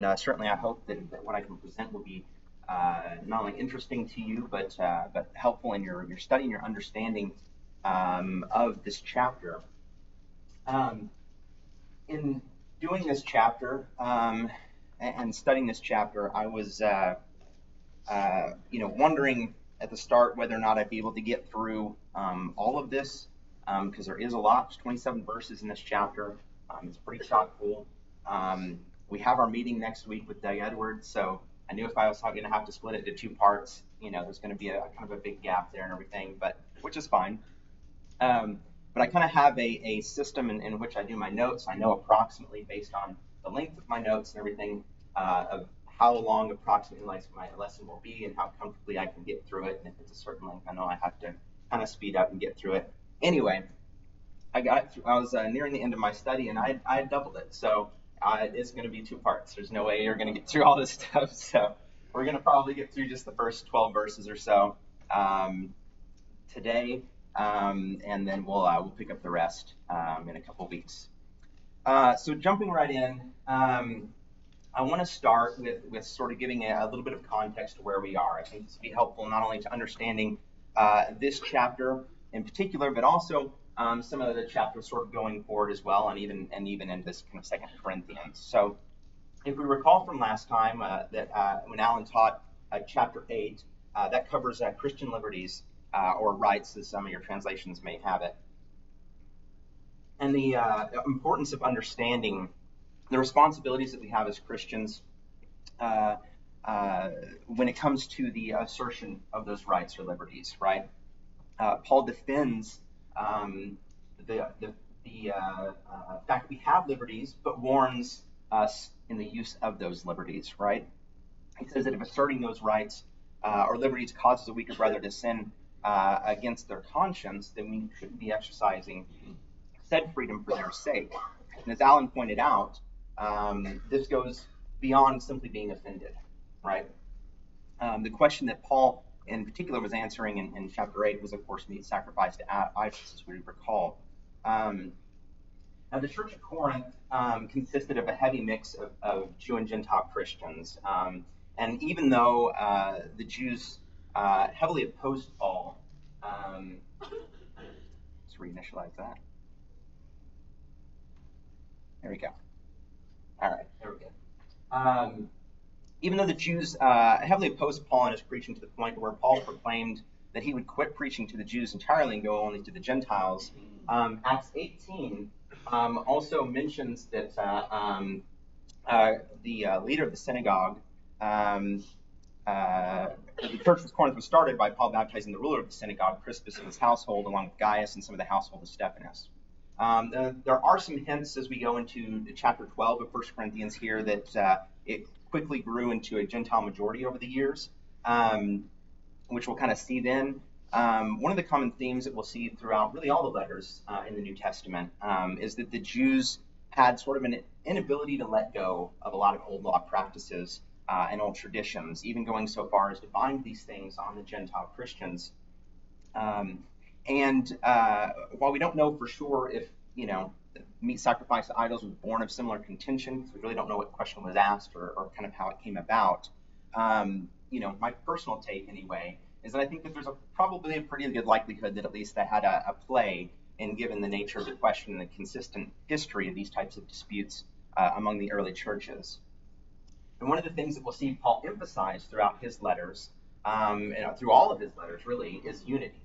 Certainly, I hope that what I can present will be not only interesting to you, but helpful in your study and your understanding of this chapter. Um, in doing this chapter and studying this chapter, I was wondering at the start whether or not I'd be able to get through all of this because there is a lot. There's 27 verses in this chapter. It's pretty chock full. We have our meeting next week with Doug Edwards, so I knew if I was going to have to split it into two parts, there's going to be a kind of a big gap there and everything, but which is fine. But I kind of have a system in which I do my notes. I know approximately based on the length of my notes and everything of how long approximately my lesson will be and how comfortably I can get through it. And if it's a certain length, I know I have to kind of speed up and get through it. Anyway, I was nearing the end of my study and I had doubled it. So it's going to be two parts. There's no way you're going to get through all this stuff. So we're going to probably get through just the first 12 verses or so today. And then we'll pick up the rest in a couple weeks. So jumping right in, I want to start with sort of giving a little bit of context to where we are. I think this will be helpful not only to understanding this chapter in particular, but also some of the chapters sort of going forward as well, and even in this kind of 2 Corinthians. So if we recall from last time that when Alan taught chapter 8, that covers Christian liberties or rights, as some of your translations may have it. And the importance of understanding the responsibilities that we have as Christians when it comes to the assertion of those rights or liberties, right? Paul defends the fact that we have liberties, but warns us in the use of those liberties, right? He says that if asserting those rights or liberties causes a weaker brother to sin against their conscience, then we shouldn't be exercising said freedom for their sake. And as Alan pointed out, this goes beyond simply being offended, right? The question that Paul in particular was answering in chapter 8 was, of course, meat sacrifice to idols, as we recall. Now, the Church of Corinth consisted of a heavy mix of Jew and Gentile Christians. And even though the Jews heavily opposed Paul, let's reinitialize that. There we go. All right, there we go. Even though the Jews heavily opposed Paul in his preaching to the point where Paul proclaimed that he would quit preaching to the Jews entirely and go only to the Gentiles, Acts 18 also mentions that the leader of the synagogue, the church of Corinth was started by Paul baptizing the ruler of the synagogue, Crispus, and his household, along with Gaius and some of the household of Stephanas. There are some hints as we go into chapter 12 of 1 Corinthians here that it quickly grew into a Gentile majority over the years, which we'll kind of see then. One of the common themes that we'll see throughout really all the letters in the New Testament is that the Jews had sort of an inability to let go of a lot of old law practices and old traditions, even going so far as to bind these things on the Gentile Christians. And while we don't know for sure if, meat sacrifice to idols was born of similar contention, because we really don't know what question was asked or kind of how it came about, my personal take anyway, is that I think that there's probably a pretty good likelihood that at least they had a play in given the nature of the question and the consistent history of these types of disputes among the early churches. And one of the things that we'll see Paul emphasize throughout his letters, through all of his letters really, is unity.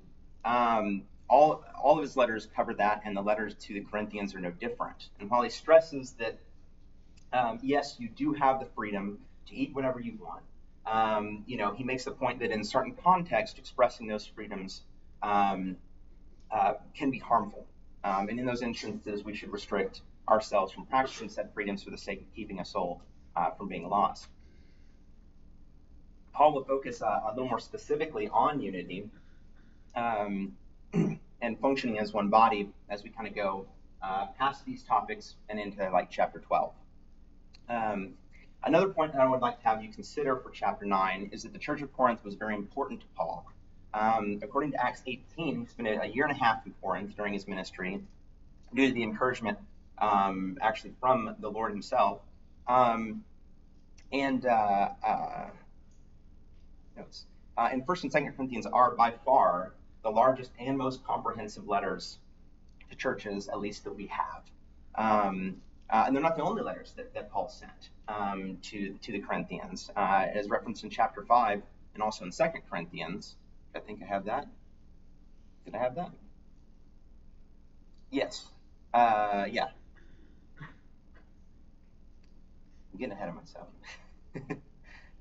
All of his letters cover that, and the letters to the Corinthians are no different. And while he stresses that, yes, you do have the freedom to eat whatever you want, he makes the point that in certain contexts, expressing those freedoms can be harmful. And in those instances, we should restrict ourselves from practicing said freedoms for the sake of keeping a soul from being lost. Paul will focus a little more specifically on unity and functioning as one body as we kind of go past these topics and into like chapter 12. Another point that I would like to have you consider for chapter 9 is that the Church of Corinth was very important to Paul. According to Acts 18, he spent a year and a half in Corinth during his ministry due to the encouragement actually from the Lord himself. And notes. And 1st and 2nd Corinthians are by far the largest and most comprehensive letters to churches, at least that we have. And they're not the only letters that Paul sent to the Corinthians, as referenced in chapter 5 and also in 2nd Corinthians. I think I have that. Did I have that? Yes. Yeah. I'm getting ahead of myself.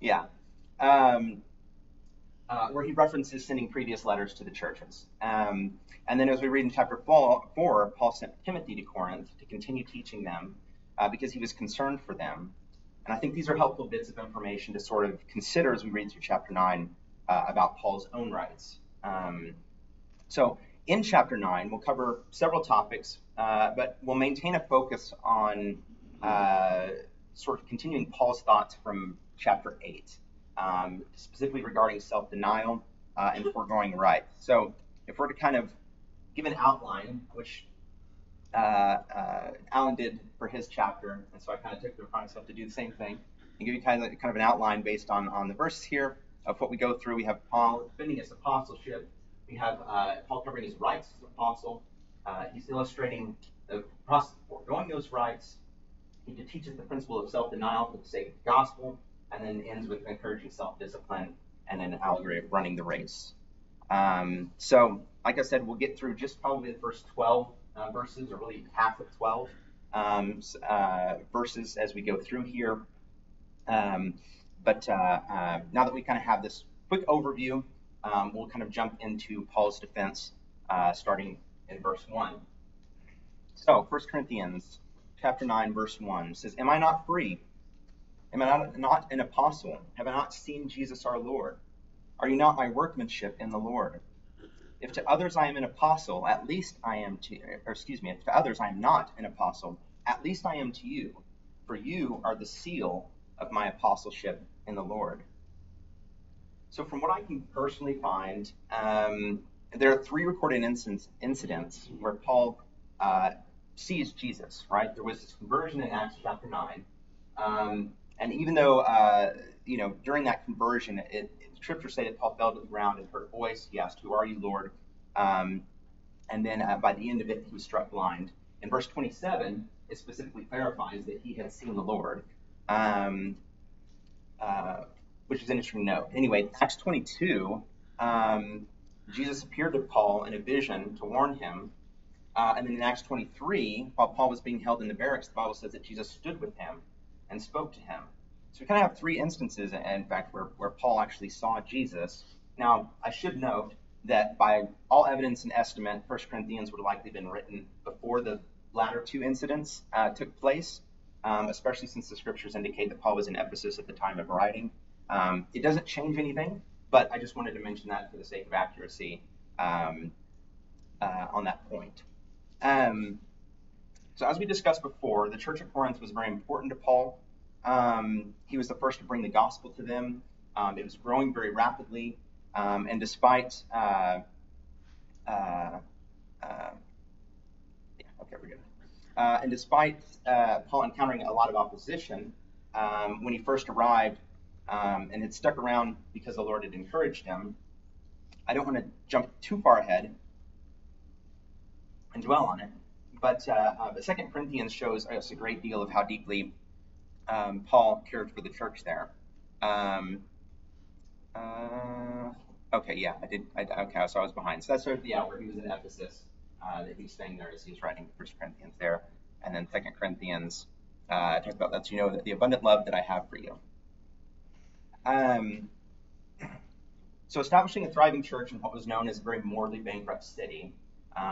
Yeah. Where he references sending previous letters to the churches. And then as we read in chapter 4, Paul sent Timothy to Corinth to continue teaching them because he was concerned for them. And I think these are helpful bits of information to sort of consider as we read through chapter 9 about Paul's own writings. So in chapter 9, we'll cover several topics, but we'll maintain a focus on sort of continuing Paul's thoughts from chapter 8. Specifically regarding self-denial and foregoing right. So if we're to kind of give an outline, which Alan did for his chapter, and so I kind of took it upon myself to do the same thing, and give you kind of an outline based on the verses here of what we go through. We have Paul defending his apostleship. We have Paul covering his rights as an apostle. He's illustrating the process of foregoing those rights. He teaches the principle of self-denial for the sake of the gospel, and then ends with encouraging self-discipline and an allegory of running the race. So, like I said, we'll get through just probably the first 12 verses, or really half of 12 verses as we go through here. But now that we kind of have this quick overview, we'll kind of jump into Paul's defense, starting in verse 1. So, 1 Corinthians chapter 9, verse 1 says, "Am I not free? Am I not an apostle? Have I not seen Jesus our Lord? Are you not my workmanship in the Lord? If to others I am an apostle, at least I am to, if to others I am not an apostle, at least I am to you, for you are the seal of my apostleship in the Lord." So from what I can personally find, there are 3 recorded incidents where Paul sees Jesus, right? There was this conversion in Acts chapter 9. And even though, during that conversion, scriptures say that Paul fell to the ground and heard a voice. He asked, "Who are you, Lord?" And then by the end of it, he was struck blind. In verse 27, it specifically clarifies that he had seen the Lord, which is an interesting note. Anyway, Acts 22, Jesus appeared to Paul in a vision to warn him. And then in Acts 23, while Paul was being held in the barracks, the Bible says that Jesus stood with him and spoke to him. So we kind of have 3 instances, in fact, where Paul actually saw Jesus. Now, I should note that by all evidence and estimate, 1 Corinthians would have likely been written before the latter 2 incidents took place, especially since the scriptures indicate that Paul was in Ephesus at the time of writing. It doesn't change anything, but I just wanted to mention that for the sake of accuracy on that point. So as we discussed before, the church at Corinth was very important to Paul. He was the first to bring the gospel to them. It was growing very rapidly, and despite and despite Paul encountering a lot of opposition when he first arrived, and had stuck around because the Lord had encouraged him, I don't want to jump too far ahead and dwell on it. But 2 Corinthians shows us a great deal of how deeply Paul cared for the church there. Okay, yeah, I did. Okay, so I was behind. So that's sort of, where he was in Ephesus, that he's staying there as he's writing 1 Corinthians there. And then 2 Corinthians talks about that, you know, that the abundant love that I have for you. So establishing a thriving church in what was known as a very morally bankrupt city,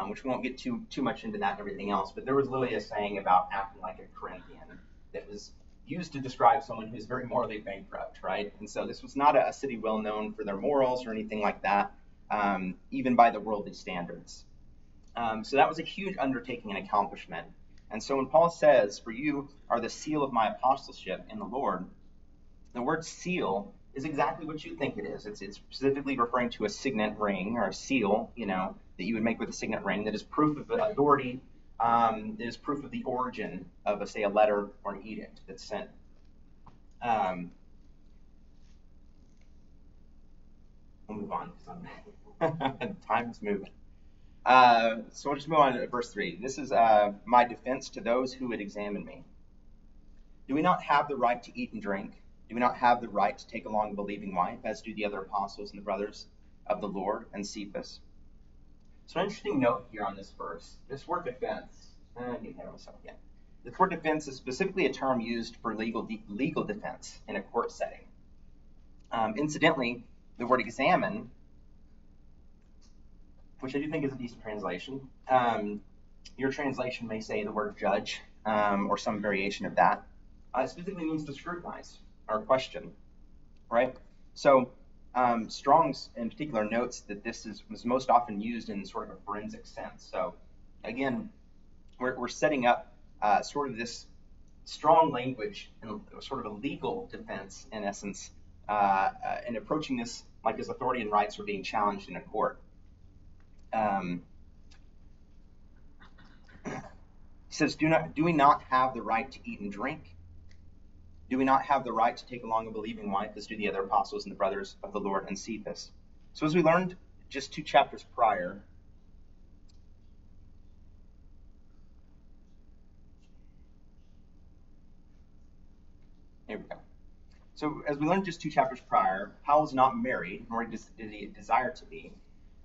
which we won't get too much into that and everything else, but there was literally a saying about acting like a Corinthian that was used to describe someone who's very morally bankrupt, right? And so this was not a city well known for their morals or anything like that, even by the worldly standards. So that was a huge undertaking and accomplishment. And so when Paul says, "For you are the seal of my apostleship in the Lord," the word seal is exactly what you think it is. It's specifically referring to a signet ring or a seal, you know, that you would make with a signet ring that is proof of authority, that is proof of the origin of, say, a letter or an edict that's sent. Um, we'll move on because time's moving. So we'll just move on to verse 3. This is my defense to those who would examine me. Do we not have the right to eat and drink? Do we not have the right to take along a believing wife, as do the other apostles and the brothers of the Lord and Cephas? So an interesting note here on this verse. This word defense, this word defense is specifically a term used for legal defense in a court setting. Incidentally, the word examine, which I do think is a decent translation, your translation may say the word judge or some variation of that. Specifically means to scrutinize or question, right? So Strong's in particular notes that this was most often used in sort of a forensic sense. So again, we're setting up sort of this strong language and sort of a legal defense in essence, and approaching this like his authority and rights were being challenged in a court. He says, do we not have the right to eat and drink? Do we not have the right to take along a believing wife, as do the other apostles and the brothers of the Lord and Cephas? So as we learned just 2 chapters prior, here we go. So as we learned just 2 chapters prior, Paul was not married, nor did he desire to be.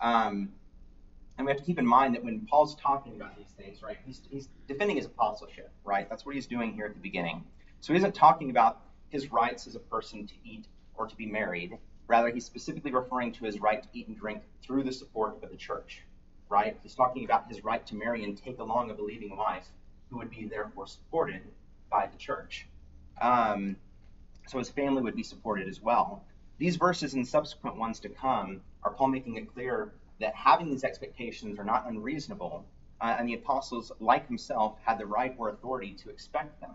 And we have to keep in mind that when Paul's talking about these things, right, he's defending his apostleship, right? That's what he's doing here at the beginning. So he isn't talking about his rights as a person to eat or to be married. Rather, he's specifically referring to his right to eat and drink through the support of the church, right? He's talking about his right to marry and take along a believing wife who would be therefore supported by the church. So his family would be supported as well. These verses and subsequent ones to come are Paul making it clear that having these expectations are not unreasonable, and the apostles, like himself, had the right or authority to expect them.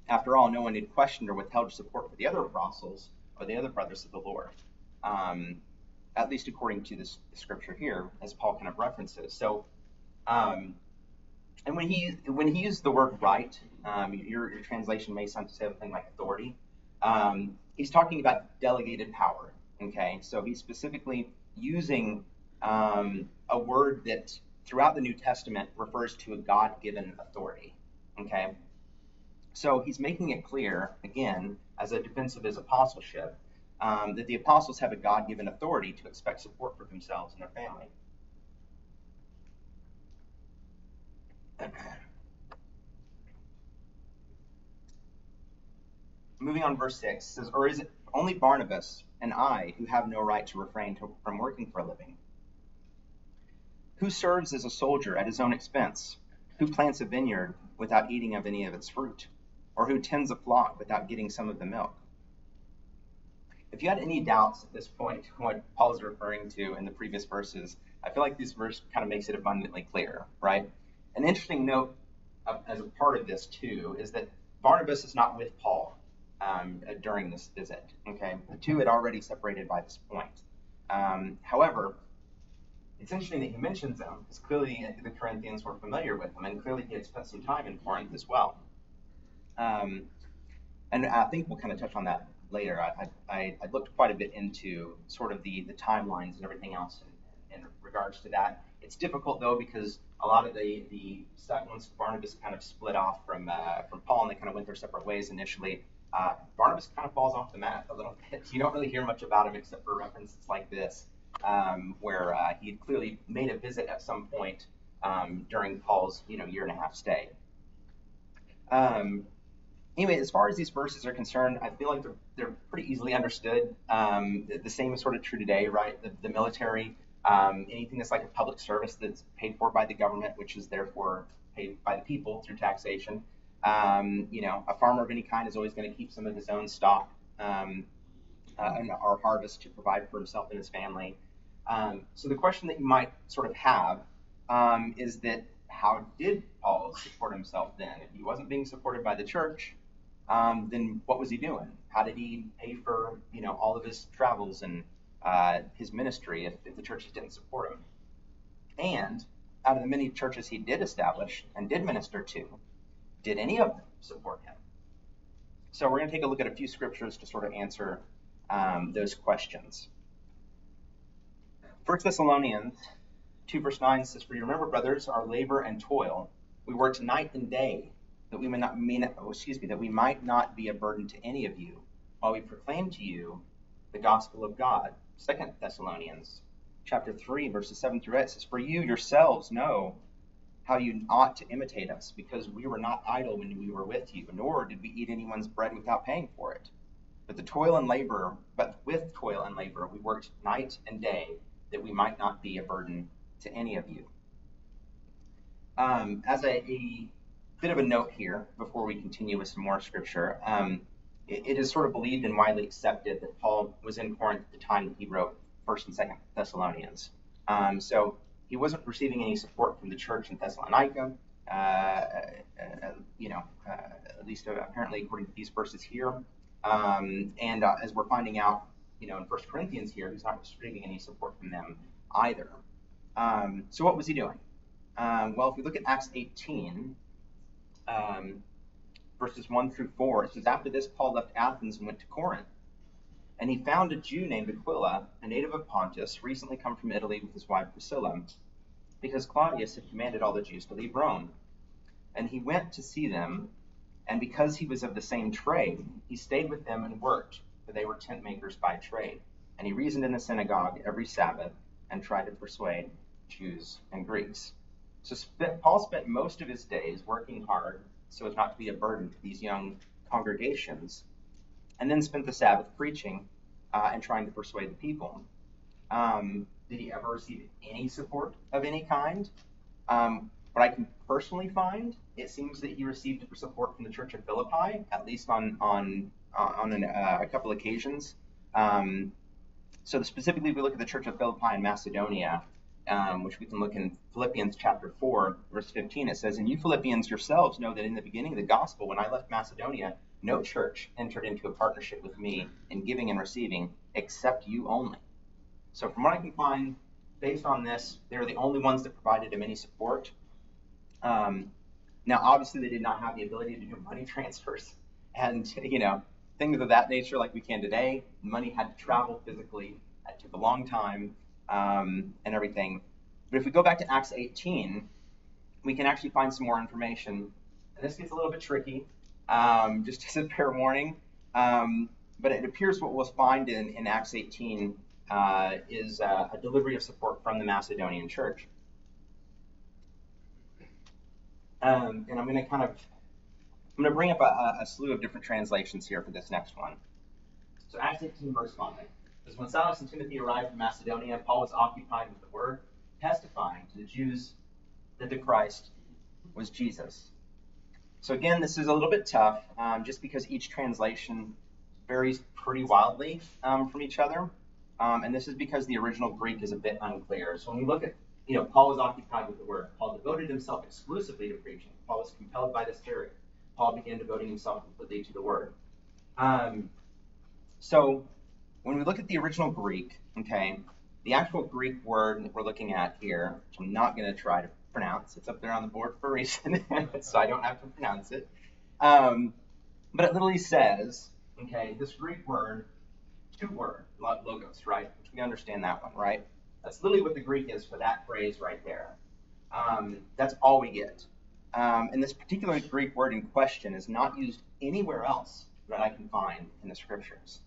After all, no one had questioned or withheld support for the other apostles or the other brothers of the Lord, at least according to this scripture here, as Paul kind of references. So, and when he used the word right, your translation may say something like authority. He's talking about delegated power. Okay, so he's specifically using a word that throughout the New Testament refers to a God-given authority. Okay, so he's making it clear, again, as a defense of his apostleship, that the apostles have a God-given authority to expect support for themselves and their family. Moving on, verse 6 says, or is it only Barnabas and I who have no right to refrain from working for a living? Who serves as a soldier at his own expense? Who plants a vineyard without eating of any of its fruit? Or who tends a flock without getting some of the milk? If you had any doubts at this point what Paul is referring to in the previous verses, I feel like this verse kind of makes it abundantly clear, right? An interesting note as a part of this too is that Barnabas is not with Paul during this visit. Okay, the two had already separated by this point. However, it's interesting that he mentions them because clearly the Corinthians were familiar with them, and clearly he had spent some time in Corinth as well. And I think we'll kind of touch on that later. I looked quite a bit into sort of the timelines and everything else in regards to that. It's difficult though because a lot of once Barnabas kind of split off from Paul and they kind of went their separate ways initially. Barnabas kind of falls off the map a little bit. You don't really hear much about him except for references like this, where he had clearly made a visit at some point during Paul's year and a half stay. Anyway, as far as these verses are concerned, I feel like they're pretty easily understood. The same is sort of true today, right? The military, anything that's like a public service that's paid for by the government, which is therefore paid by the people through taxation. A farmer of any kind is always going to keep some of his own stock or harvest to provide for himself and his family. So the question that you might sort of have is that how did Paul support himself then? If he wasn't being supported by the church, then what was he doing? How did he pay for all of his travels and his ministry if the churches didn't support him? And out of the many churches he did establish and did minister to, did any of them support him? So we're going to take a look at a few scriptures to sort of answer those questions. 1 Thessalonians 2 verse 9 says, "For you remember, brothers, our labor and toil. We worked night and day, that we might not be a burden to any of you, while we proclaim to you the gospel of God." 2 Thessalonians chapter 3 verses 7 through 8 says, "For you yourselves know how you ought to imitate us, because we were not idle when we were with you, nor did we eat anyone's bread without paying for it. But with toil and labor, we worked night and day, that we might not be a burden to any of you." As a bit of a note here, before we continue with some more scripture, it is sort of believed and widely accepted that Paul was in Corinth at the time that he wrote 1st and 2nd Thessalonians. So he wasn't receiving any support from the church in Thessalonica, at least apparently according to these verses here. And as we're finding out, in 1 Corinthians here, he's not receiving any support from them either. So what was he doing? Well, if we look at Acts 18, verses 1 through 4, it says, "After this, Paul left Athens and went to Corinth. And he found a Jew named Aquila, a native of Pontus, recently come from Italy with his wife Priscilla, because Claudius had commanded all the Jews to leave Rome. And he went to see them, and because he was of the same trade, he stayed with them and worked, for they were tent makers by trade. And he reasoned in the synagogue every Sabbath and tried to persuade Jews and Greeks." So Paul spent most of his days working hard so as not to be a burden to these young congregations, and then spent the Sabbath preaching and trying to persuade the people. Did he ever receive any support of any kind? What I can personally find, it seems that he received support from the Church of Philippi, at least on a couple occasions. So specifically, if we look at the Church of Philippi in Macedonia, which we can look in Philippians chapter 4, verse 15, it says, "And you Philippians yourselves know that in the beginning of the gospel, when I left Macedonia, no church entered into a partnership with me in giving and receiving, except you only." So from what I can find, based on this, they're the only ones that provided him any support. Now, obviously, they did not have the ability to do money transfers and, things of that nature like we can today. Money had to travel physically. It took a long time and everything. But if we go back to Acts 18, we can actually find some more information. And this gets a little bit tricky, just as a fair warning. But it appears what we'll find in Acts 18 is a delivery of support from the Macedonian church. And I'm going to bring up a slew of different translations here for this next one. So Acts 18 verse 5 says, "When Silas and Timothy arrived from Macedonia, Paul was occupied with the word, testifying to the Jews that the Christ was Jesus." So again, this is a little bit tough, just because each translation varies pretty wildly from each other. And this is because the original Greek is a bit unclear. So when we look at, Paul was occupied with the word. Paul devoted himself exclusively to preaching. Paul was compelled by the Spirit. Paul began devoting himself completely to the word. So when we look at the original Greek, okay, the actual Greek word that we're looking at here, which I'm not going to try to pronounce, it's up there on the board for a reason, so I don't have to pronounce it. But it literally says, okay, this Greek word, two-word, logos, right? Which we understand that one, right? That's literally what the Greek is for that phrase right there. That's all we get. And this particular Greek word in question is not used anywhere else that I can find in the scriptures.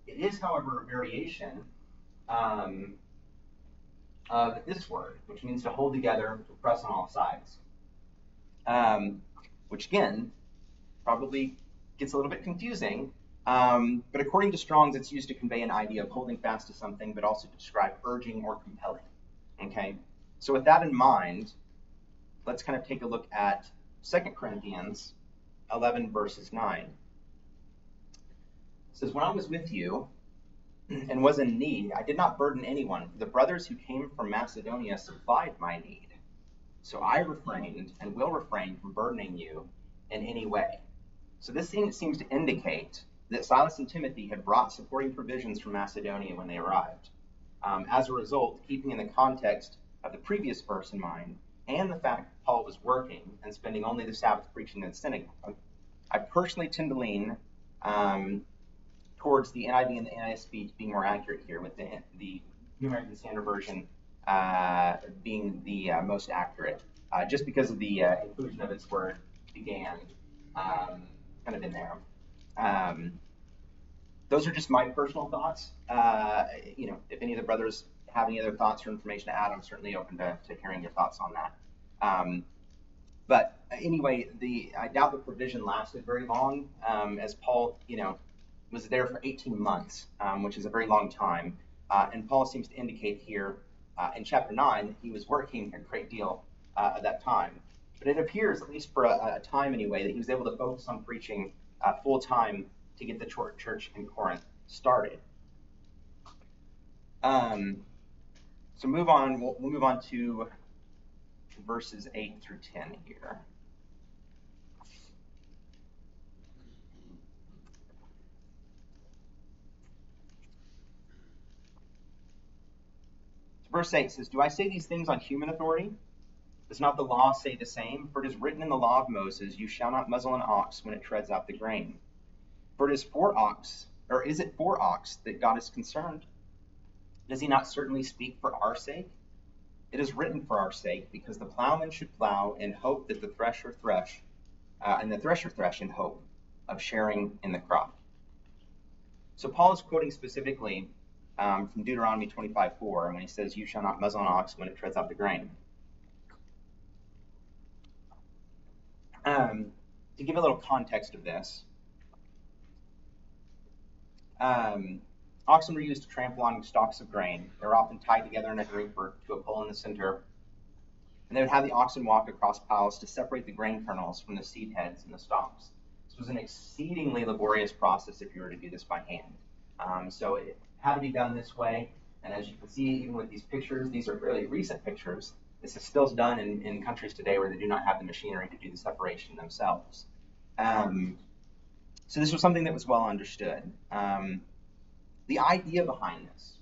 It is, however, a variation of this word, which means to hold together, to press on all sides. Which, again, probably gets a little bit confusing. But according to Strong's, it's used to convey an idea of holding fast to something, but also to describe urging or compelling. Okay? So with that in mind, let's kind of take a look at 2 Corinthians 11, verses 9. It says, "When I was with you and was in need, I did not burden anyone, for the brothers who came from Macedonia supplied my need. So I refrained and will refrain from burdening you in any way." So this seems to indicate that Silas and Timothy had brought supporting provisions from Macedonia when they arrived. As a result, keeping in the context of the previous verse in mind, and the fact that Paul was working and spending only the Sabbath preaching in the synagogue, I personally tend to lean towards the NIV and the NASB being more accurate here, with the New American Standard Version being the most accurate, just because of the inclusion of its word began kind of in there. Those are just my personal thoughts. If any of the brothers have any other thoughts or information to add, I'm certainly open to hearing your thoughts on that. But anyway, I doubt the provision lasted very long, as Paul, was there for 18 months, which is a very long time. And Paul seems to indicate here in chapter 9 that he was working a great deal at that time. But it appears, at least for a time anyway, that he was able to focus on preaching full time to get the church in Corinth started. So move on. We'll move on to verses 8 through 10 here. Verse 8 says, "Do I say these things on human authority? Does not the law say the same? For it is written in the law of Moses, you shall not muzzle an ox when it treads out the grain. For it is for ox, or is it for ox that God is concerned? Does he not certainly speak for our sake? It is written for our sake, because the plowman should plow in hope that the thresher thresh, and the thresher thresh in hope of sharing in the crop." So Paul is quoting specifically from Deuteronomy 25:4, when he says, "You shall not muzzle an ox when it treads out the grain." To give a little context of this, oxen were used to trample on stalks of grain. They were often tied together in a group or to a pole in the center. And they would have the oxen walk across piles to separate the grain kernels from the seed heads and the stalks. This was an exceedingly laborious process if you were to do this by hand. So it had to be done this way. And as you can see, even with these pictures, these are fairly recent pictures. This is still done in countries today where they do not have the machinery to do the separation themselves. So this was something that was well understood. The idea behind this,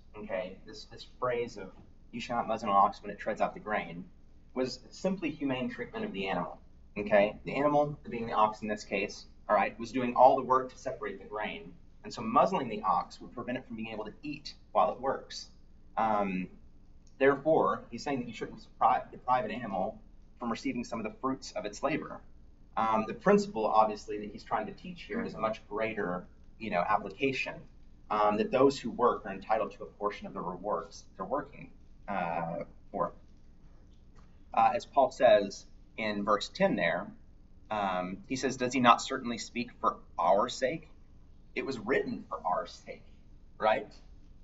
this phrase of "you shall not muzzle an ox when it treads out the grain," was simply humane treatment of the animal. The animal, being the ox in this case, was doing all the work to separate the grain, and so muzzling the ox would prevent it from being able to eat while it works. Therefore, he's saying that you shouldn't deprive an animal from receiving some of the fruits of its labor. The principle, obviously, that he's trying to teach here is a much greater, application. That those who work are entitled to a portion of the rewards they're working for. As Paul says in verse 10 there, he says, "Does he not certainly speak for our sake?" It was written for our sake, right?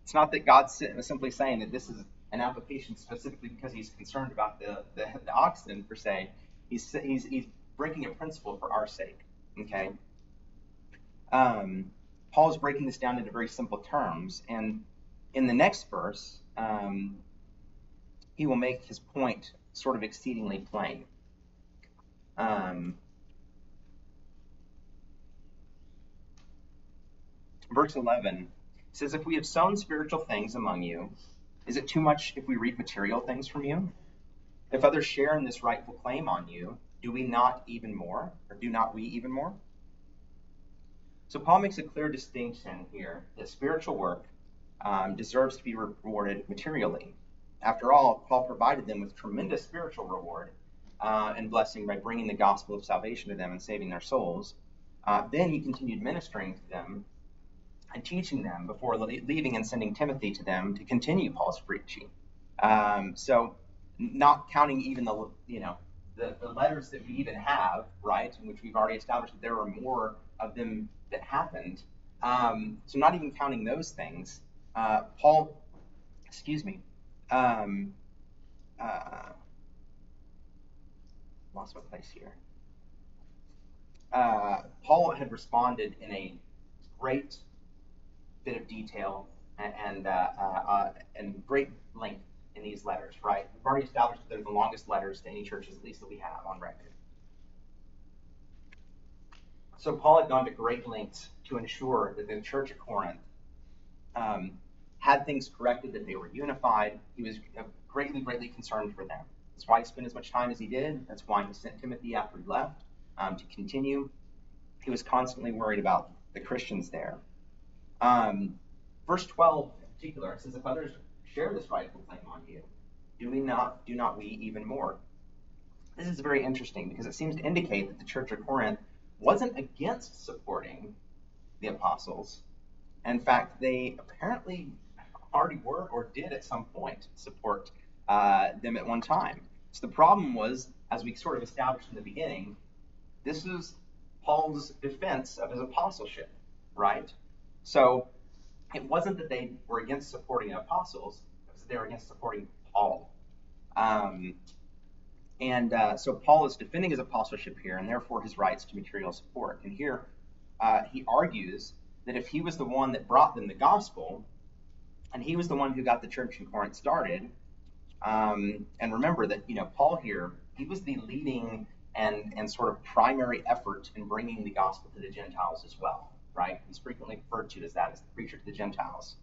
It's not that God's simply saying that this is an application specifically because he's concerned about the oxen, per se. He's breaking a principle for our sake, Paul is breaking this down into very simple terms, and in the next verse, he will make his point sort of exceedingly plain. Verse 11 says, "If we have sown spiritual things among you, is it too much if we reap material things from you? If others share in this rightful claim on you, do we not even more, or do not we even more?" So Paul makes a clear distinction here that spiritual work deserves to be rewarded materially. After all, Paul provided them with tremendous spiritual reward and blessing by bringing the gospel of salvation to them and saving their souls. Then he continued ministering to them and teaching them before leaving and sending Timothy to them to continue Paul's preaching. So not counting even the letters that we even have, right, in which we've already established that there were more of them that happened. So not even counting those things, Paul, lost my place here. Paul had responded in a great bit of detail and great length in these letters, right? We've already established that they're the longest letters to any churches, at least that we have on record. So Paul had gone to great lengths to ensure that the church at Corinth had things corrected, that they were unified. He was greatly concerned for them. That's why he spent as much time as he did. That's why he sent Timothy after he left to continue. He was constantly worried about the Christians there. Verse 12 in particular, it says, if others share this rightful claim on you, do not we even more? This is very interesting because it seems to indicate that the church of Corinth wasn't against supporting the apostles. In fact, they apparently already were or did at some point support them at one time. So the problem was, as we sort of established in the beginning, this is Paul's defense of his apostleship, right? So it wasn't that they were against supporting the apostles, it was that they were against supporting Paul. So Paul is defending his apostleship here, and therefore his rights to material support. And here he argues that if he was the one that brought them the gospel, and he was the one who got the church in Corinth started, and remember that, Paul here, he was the leading and sort of primary effort in bringing the gospel to the Gentiles as well, right? He's frequently referred to as that, as the preacher to the Gentiles.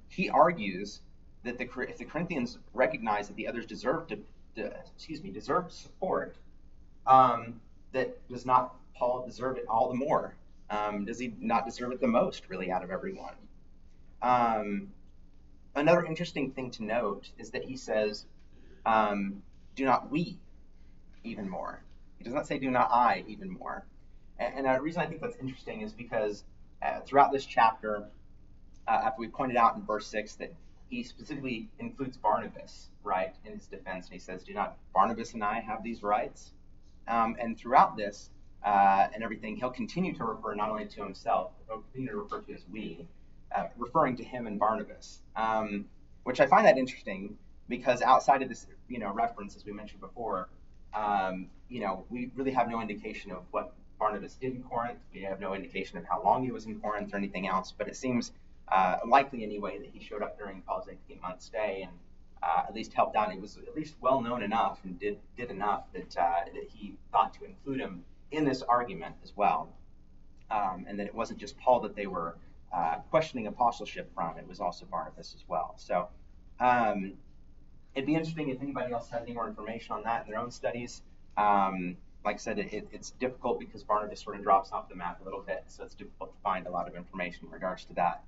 He argues that if the Corinthians recognize that the others deserved support, that does not Paul deserve it all the more? Does he not deserve it the most, really, out of everyone? Another interesting thing to note is that he says, do not we even more? He does not say, do not I even more. And the reason I think that's interesting is because throughout this chapter, after we pointed out in verse 6 that he specifically includes Barnabas, right, in his defense, and he says, do not Barnabas and I have these rights? And throughout this and everything, he'll continue to refer not only to himself, but he'll continue to refer to as we, referring to him and Barnabas, which I find that interesting because outside of this, reference, as we mentioned before, we really have no indication of what Barnabas did in Corinth. We have no indication of how long he was in Corinth or anything else, but it seems likely anyway that he showed up during Paul's 18-month stay and at least helped out. He was at least well known enough and did enough that he thought to include him in this argument as well, and that it wasn't just Paul that they were questioning apostleship from. It was also Barnabas as well. So it'd be interesting if anybody else had any more information on that in their own studies. Like I said, it's difficult because Barnabas sort of drops off the map a little bit, so it's difficult to find a lot of information in regards to that.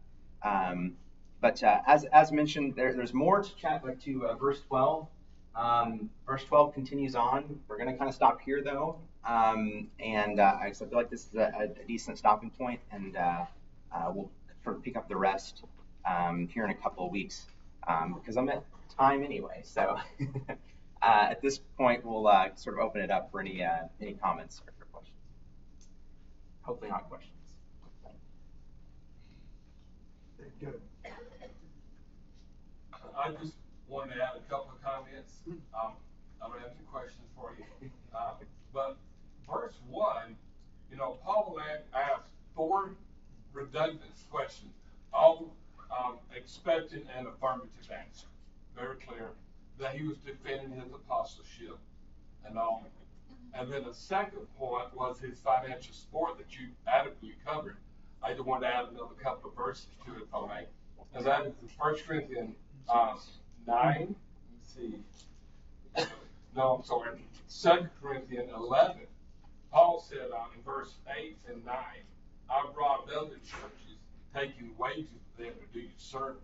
But as mentioned, there's more to verse 12. Verse 12 continues on. We're going to kind of stop here, though. I feel like this is a decent stopping point, and we'll sort of pick up the rest here in a couple of weeks because I'm at time anyway. So at this point, we'll sort of open it up for any comments or questions. Hopefully not questions. Good. I just wanted to add a couple of comments. I don't have any questions for you. But verse 1, Paul asked 4 redundant questions, all expecting an affirmative answer. Very clear that he was defending his apostleship and all. And then the second point was his financial support that you adequately covered. I just want to add another couple of verses to it, if I may. As that is in 1 Corinthians 9. Let me see. No, I'm sorry. 2 Corinthians 11. Paul said in verse 8 and 9, I brought other churches taking wages for them to do your service.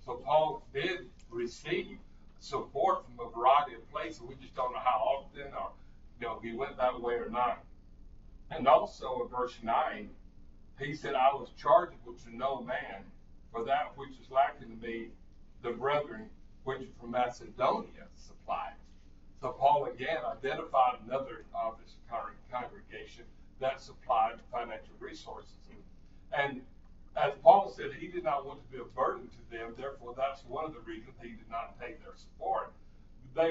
So Paul did receive support from a variety of places. We just don't know how often or he went that way or not. And also in verse 9, he said, I was chargeable to no man for that which is lacking to me, the brethren which from Macedonia supplied. So Paul again identified another of his congregation that supplied financial resources. And as Paul said, he did not want to be a burden to them. Therefore, that's one of the reasons he did not take their support. They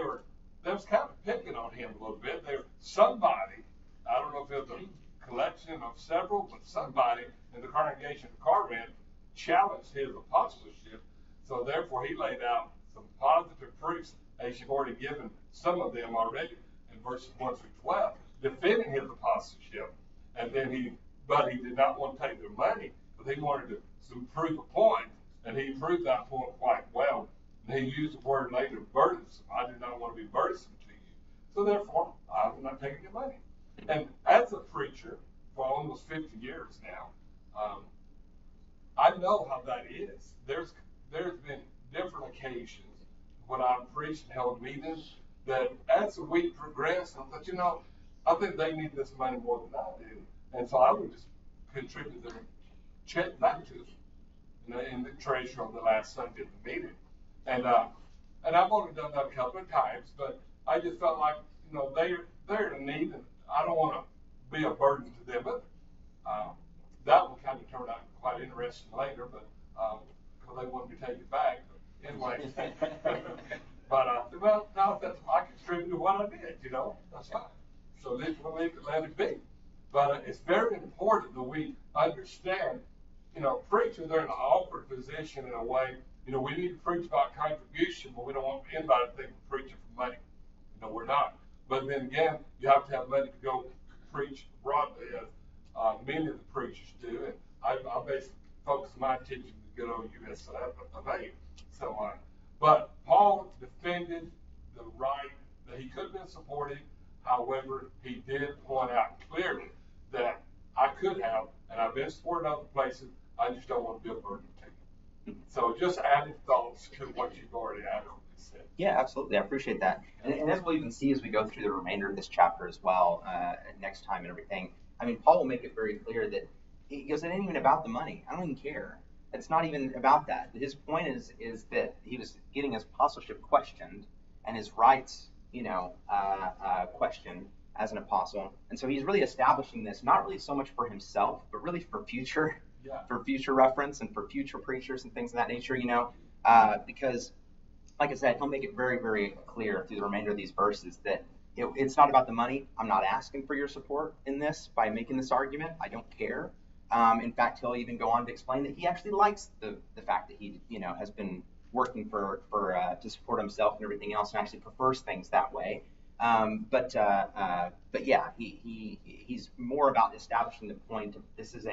was kind of picking on him a little bit. Somebody, I don't know if it was a collection of several, but somebody in the congregation of Corinth challenged his apostleship. So therefore, he laid out some positive proofs, as you've already given some of them already in verses 1 through 12, defending his apostleship. And then but he did not want to take their money, but he wanted to prove a point, and he proved that point quite well. And he used the word later, burdensome. I did not want to be burdensome to you. So therefore, I'm not taking your money. And as a preacher for almost 50 years now, I know how that is. There's been different occasions when I've preached and held meetings that as the week progressed, I thought, I think they need this money more than I do. And so I would just contribute the check back to them in the treasury on the last Sunday of the meeting. And I've only done that a couple of times, but I just felt like, they're in need, and I don't want to be a burden to them. But that one kind of turned out quite interesting later, but because they wanted me to take it back. But anyway, well, now that's I contributed to what I did, that's fine. So let it be. But it's very important that we understand, preachers are in an awkward position in a way. We need to preach about contribution, but we don't want anybody to think we're preaching for money. We're not. But then again, you have to have money to go preach broadly, as many of the preachers do. And I basically focus my attention to the good old U.S. of A. So, but Paul defended the right that he could have been supporting. However, he did point out clearly that I could have, and I've been supporting other places. I just don't want to be a burden to you. So just added thoughts to what you've already adequately said. Yeah, absolutely. I appreciate that. And as we'll even see as we go through the remainder of this chapter as well, next time and everything, I mean, Paul will make it very clear that he goes, it ain't even about the money. I don't even care. It's not even about that. His point is that he was getting his apostleship questioned and his rights, questioned as an apostle. And so he's really establishing this, not really so much for himself, but really for future reference and for future preachers and things of that nature, because, like I said, he'll make it very, very clear through the remainder of these verses that it's not about the money. I'm not asking for your support in this by making this argument. I don't care. In fact, he'll even go on to explain that he actually likes the fact that he, has been working for to support himself and everything else, and actually prefers things that way. But yeah, he's more about establishing the point of this is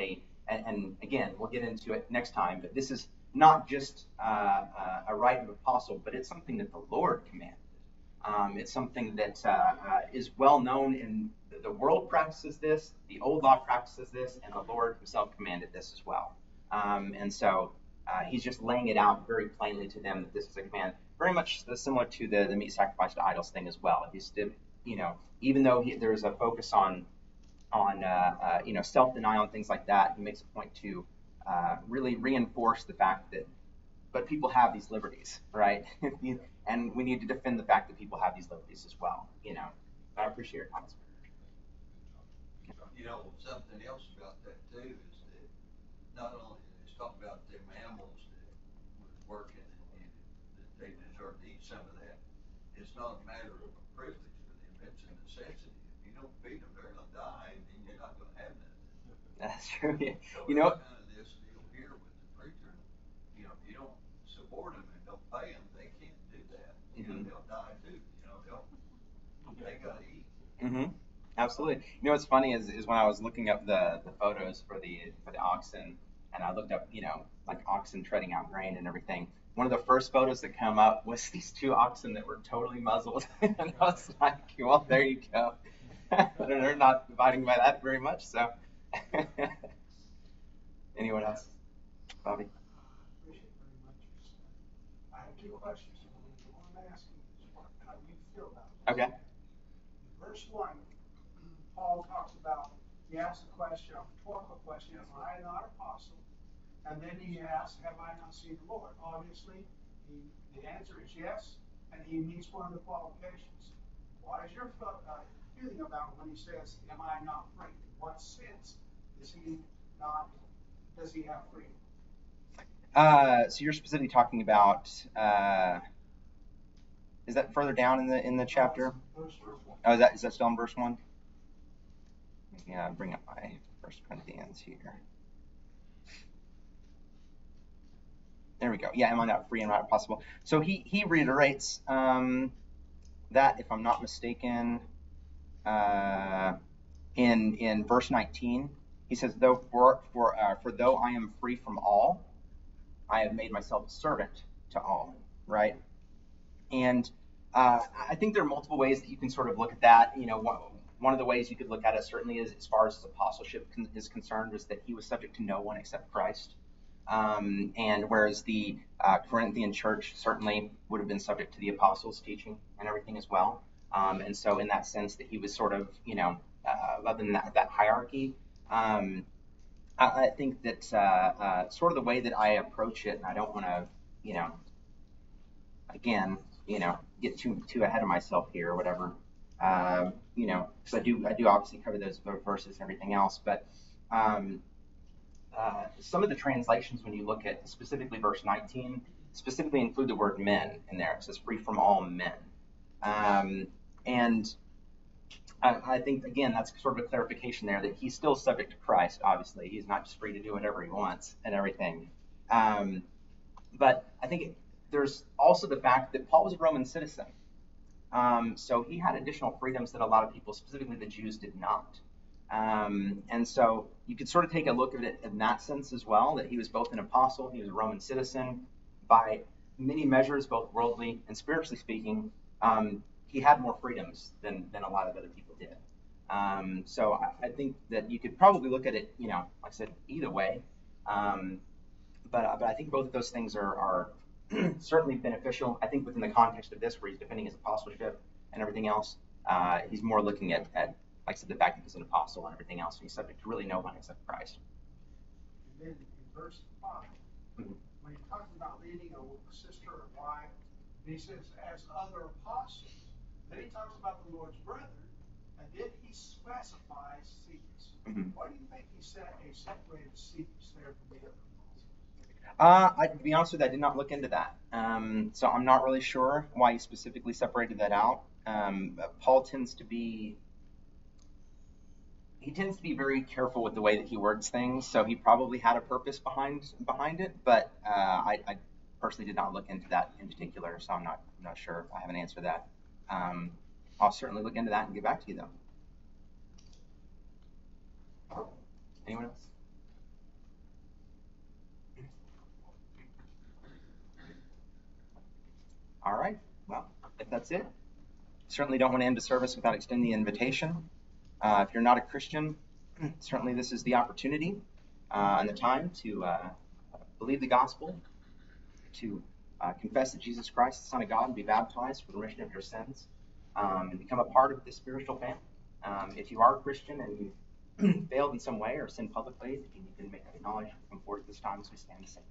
and again, we'll get into it next time, but this is not just a right of apostle, but it's something that the Lord commanded. It's something that is well known in the world practices this, the old law practices this, and the Lord himself commanded this as well. And so he's just laying it out very plainly to them that this is a command, very much similar to the meat sacrifice to idols thing as well. He's still, even though there's a focus on self-denial and things like that, he makes a point to really reinforce the fact that, but people have these liberties, right? And we need to defend the fact that people have these liberties as well. I appreciate your comments. Something else about that too is that not only is talking about them animals that was working and that they deserve to eat some of that, it's not a matter of a privilege for them, it's a necessity. If you don't feed them, they're going to die, and then you're not going to have nothing. That's true. Yeah. So kind of this deal here with the preacher, if you don't support them and don't pay them, they can't do that. They'll die too. They got to eat. Mm-hmm. Absolutely. What's funny is when I was looking up the photos for the oxen, and I looked up, like oxen treading out grain and everything. One of the first photos that come up was these two oxen that were totally muzzled, and I was like, well, there you go. They're not abiding by that very much. So, anyone else? Bobby. Appreciate it very much. I have two questions. The one I'm asking is how do you feel about it? Okay. Verse 1, Paul talks about, he asks a question, a rhetorical question, am I not apostle? And then he asks, have I not seen the Lord? Obviously, the answer is yes, and he meets one of the qualifications. What is your feeling about when he says, am I not free? In what sense does he have freedom? So you're specifically talking about, is that further down in the chapter? Verse 1. Oh, is that still in verse 1? Yeah, bring up my 1 Corinthians here. There we go. Yeah, am I not free and not possible? So he reiterates that, if I'm not mistaken, in verse 19, he says, though though I am free from all, I have made myself a servant to all. Right? And I think there are multiple ways that you can sort of look at that. One of the ways you could look at it certainly is as far as his apostleship is concerned, was that he was subject to no one except Christ. And whereas the Corinthian church certainly would have been subject to the apostles' teaching and everything as well. And so in that sense that he was sort of, other than that hierarchy, I think that sort of the way that I approach it, and I don't want to, again, get too ahead of myself here or whatever. So I do obviously cover those verses and everything else, but some of the translations, when you look at specifically verse 19, specifically include the word men in there. It says free from all men. And I think, again, that's sort of a clarification there that he's still subject to Christ, obviously. He's not just free to do whatever he wants and everything. But I think there's also the fact that Paul was a Roman citizen. So he had additional freedoms that a lot of people, specifically the Jews, did not. And so you could sort of take a look at it in that sense as well, that he was both an apostle, he was a Roman citizen. By many measures, both worldly and spiritually speaking, he had more freedoms than a lot of other people did. So I think that you could probably look at it, like I said, either way. But I think both of those things are certainly beneficial. I think within the context of this, where he's defending his apostleship and everything else, he's more looking at, like I said, the fact that he's an apostle and everything else, and he's subject to really no one except Christ. And then in verse 5, when he talks about leading a sister or wife, he says, as other apostles. Then he talks about the Lord's brethren, and then he specifies seats. Why do you think he separated seats there from the other apostles? To be honest with you, I did not look into that. So I'm not really sure why he specifically separated that out. Paul tends to be very careful with the way that he words things, so he probably had a purpose behind it, but I personally did not look into that in particular, so I'm not sure. I have an answer to that. I'll certainly look into that and get back to you, though. Anyone else? All right. Well, if that's it, certainly don't want to end the service without extending the invitation. If you're not a Christian, certainly this is the opportunity and the time to believe the gospel, to confess that Jesus Christ is the Son of God and be baptized for the remission of your sins, and become a part of this spiritual family. If you are a Christian and you've failed in some way or sinned publicly, you can acknowledge and come forward at this time as we stand to sing.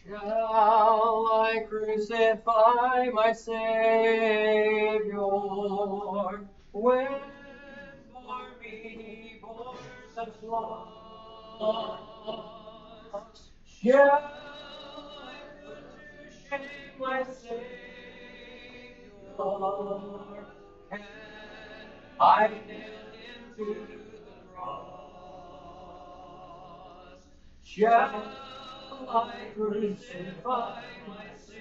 Shall I crucify my Savior, when for me bore such loss? Shall I put to shame my Savior? Can I nail him to the cross? Shall I crucify my Savior?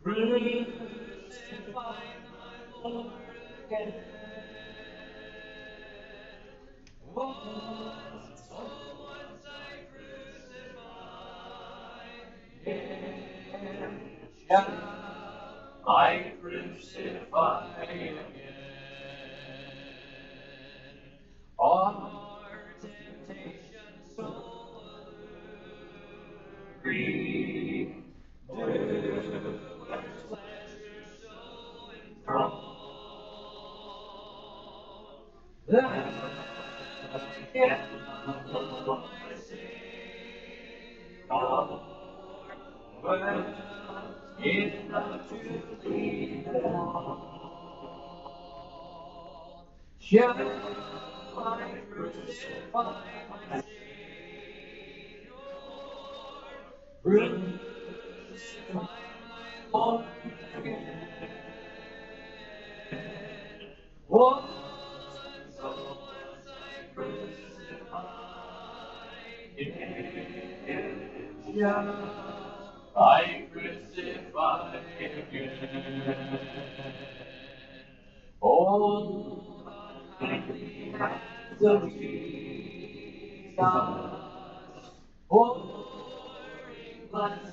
Crucify my Lord again. Once I crucify him, shall I crucify again. Our temptation so alluring, doers pleasure so enthralled, that I cannot love my Savior well enough to plead them all. Shall I crucify my Savior? Crucify my Lord again. Once I crucify him, shall I crucify again. Hold on tightly hands of Jesus, pouring blessed